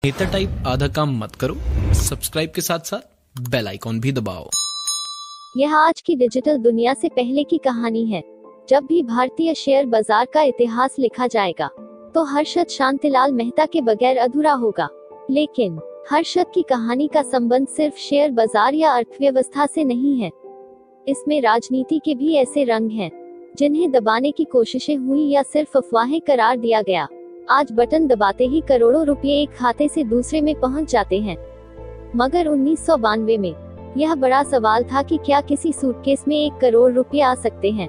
नेता टाइप आधा काम मत करो, सब्सक्राइब के साथ साथ बेल आइकॉन भी दबाओ। यह आज की डिजिटल दुनिया से पहले की कहानी है। जब भी भारतीय शेयर बाजार का इतिहास लिखा जाएगा तो हर्षद शांतिलाल मेहता के बगैर अधूरा होगा। लेकिन हर्षद की कहानी का संबंध सिर्फ शेयर बाजार या अर्थव्यवस्था से नहीं है। इसमें राजनीति के भी ऐसे रंग हैं जिन्हें दबाने की कोशिशें हुई या सिर्फ अफवाहें करार दिया गया। आज बटन दबाते ही करोड़ों रुपए एक खाते से दूसरे में पहुंच जाते हैं। मगर 1992 में यह बड़ा सवाल था कि क्या किसी सूटकेस में 1 करोड़ रुपए आ सकते हैं।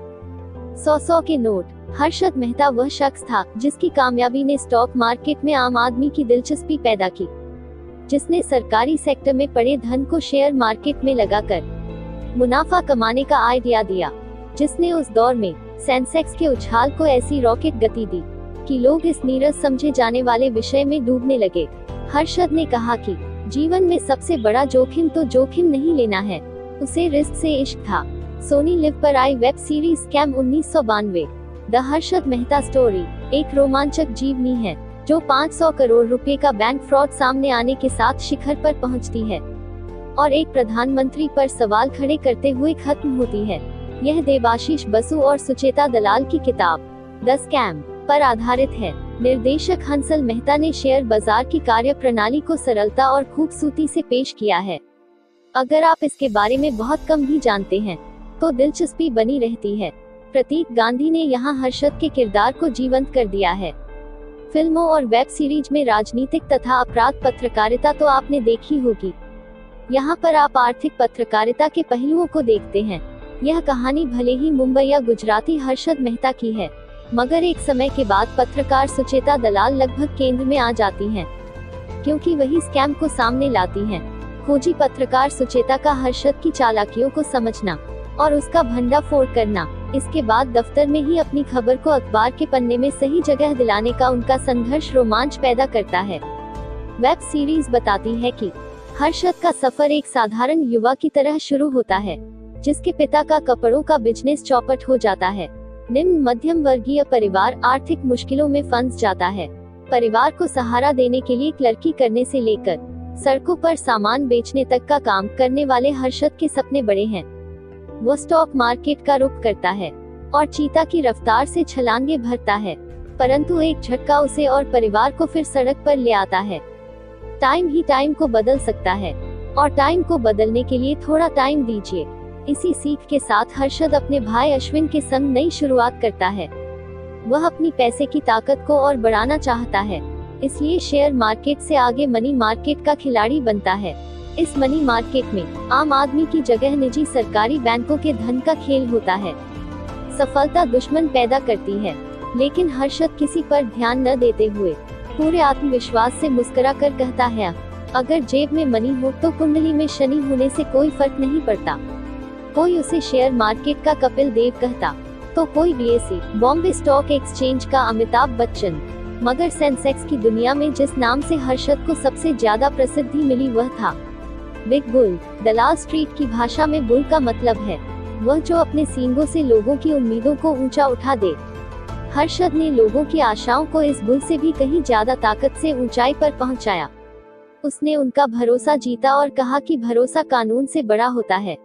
100 के नोट। हर्षद मेहता वह शख्स था जिसकी कामयाबी ने स्टॉक मार्केट में आम आदमी की दिलचस्पी पैदा की, जिसने सरकारी सेक्टर में पड़े धन को शेयर मार्केट में लगाकर मुनाफा कमाने का आइडिया दिया, जिसने उस दौर में सेंसेक्स के उछाल को ऐसी रॉकेट गति दी कि लोग इस नीरस समझे जाने वाले विषय में डूबने लगे। हर्षद ने कहा कि जीवन में सबसे बड़ा जोखिम तो जोखिम नहीं लेना है, उसे रिस्क से इश्क था। सोनी लिव पर आई web series scam 1992 the Harshad Mehta story एक रोमांचक जीवनी है जो 500 करोड़ रुपए का बैंक फ्रॉड सामने आने के साथ शिखर पर पहुंचती है और एक प्रधानमंत्री पर सवाल खड़े करते हुए खत्म होती है। यह देवाशीष बसु और सुचेता दलाल की किताब द स्कैम पर आधारित है। निर्देशक हंसल मेहता ने शेयर बाजार की कार्यप्रणाली को सरलता और खूबसूरती से पेश किया है। अगर आप इसके बारे में बहुत कम भी जानते हैं तो दिलचस्पी बनी रहती है। प्रतीक गांधी ने यहाँ हर्षद के किरदार को जीवंत कर दिया है। फिल्मों और वेब सीरीज में राजनीतिक तथा अपराध पत्रकारिता तो आपने देखी होगी, यहाँ पर आप आर्थिक पत्रकारिता के पहलुओं को देखते हैं। यह कहानी भले ही मुंबई या गुजराती हर्षद मेहता की है, मगर एक समय के बाद पत्रकार सुचेता दलाल लगभग केंद्र में आ जाती हैं, क्योंकि वही स्कैम को सामने लाती हैं। खोजी पत्रकार सुचेता का हर्षद की चालाकियों को समझना और उसका भंडाफोड़ करना, इसके बाद दफ्तर में ही अपनी खबर को अखबार के पन्ने में सही जगह दिलाने का उनका संघर्ष रोमांच पैदा करता है। वेब सीरीज बताती है कि हर्षद का सफर एक साधारण युवा की तरह शुरू होता है, जिसके पिता का कपड़ों का बिजनेस चौपट हो जाता है। निम्न मध्यम वर्गीय परिवार आर्थिक मुश्किलों में फंस जाता है। परिवार को सहारा देने के लिए क्लर्की करने से लेकर सड़कों पर सामान बेचने तक का काम करने वाले हर्षद के सपने बड़े हैं। वो स्टॉक मार्केट का रुख करता है और चीता की रफ्तार से छलांगे भरता है, परंतु एक झटका उसे और परिवार को फिर सड़क पर ले आता है। टाइम ही टाइम को बदल सकता है और टाइम को बदलने के लिए थोड़ा टाइम दीजिए। इसी सीख के साथ हर्षद अपने भाई अश्विन के संग नई शुरुआत करता है। वह अपनी पैसे की ताकत को और बढ़ाना चाहता है, इसलिए शेयर मार्केट से आगे मनी मार्केट का खिलाड़ी बनता है। इस मनी मार्केट में आम आदमी की जगह निजी सरकारी बैंकों के धन का खेल होता है। सफलता दुश्मन पैदा करती है, लेकिन हर्षद किसी पर ध्यान न देते हुए पूरे आत्मविश्वास से मुस्कुरा कर कहता है, अगर जेब में मनी हो तो कुंडली में शनि होने से कोई फर्क नहीं पड़ता। कोई उसे शेयर मार्केट का कपिल देव कहता, तो कोई बीएसई बॉम्बे स्टॉक एक्सचेंज का अमिताभ बच्चन। मगर सेंसेक्स की दुनिया में जिस नाम से हर्षद को सबसे ज्यादा प्रसिद्धि मिली वह था बिग बुल। दलाल स्ट्रीट की भाषा में बुल का मतलब है वह जो अपने सींगों से लोगों की उम्मीदों को ऊंचा उठा दे। हर्षद ने लोगों की आशाओं को इस बुल से भी कहीं ज्यादा ताकत से ऊंचाई पर पहुंचाया। उसने उनका भरोसा जीता और कहा कि भरोसा कानून से बड़ा होता है।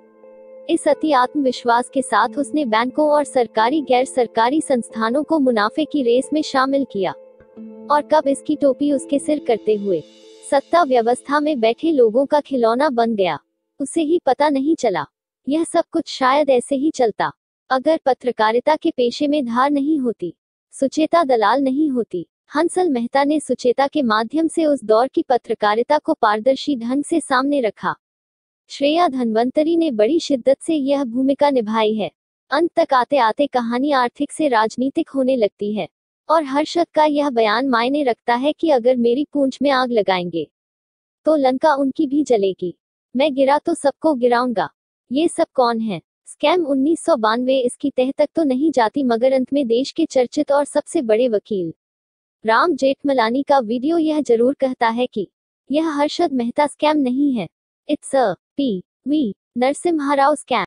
इस अति आत्मविश्वास के साथ उसने बैंकों और सरकारी गैर सरकारी संस्थानों को मुनाफे की रेस में शामिल किया, और कब इसकी टोपी उसके सिर करते हुए सत्ता व्यवस्था में बैठे लोगों का खिलौना बन गया, उसे ही पता नहीं चला। यह सब कुछ शायद ऐसे ही चलता अगर पत्रकारिता के पेशे में धार नहीं होती, सुचेता दलाल नहीं होती। हंसल मेहता ने सुचेता के माध्यम से उस दौर की पत्रकारिता को पारदर्शी ढंग से सामने रखा। श्रेया धनवंतरी ने बड़ी शिद्दत से यह भूमिका निभाई है। अंत तक आते आते कहानी आर्थिक से राजनीतिक होने लगती है और हर्षद का यह बयान मायने रखता है कि अगर मेरी पूंछ में आग लगाएंगे तो लंका उनकी भी जलेगी। मैं गिरा तो सबको गिराऊंगा। ये सब कौन है? स्कैम 1992 इसकी तह तक तो नहीं जाती, मगर अंत में देश के चर्चित और सबसे बड़े वकील राम जेठमलानी का वीडियो यह जरूर कहता है कि यह हर्षद मेहता स्कैम नहीं है, it's a P V. Narasimha Rao scam.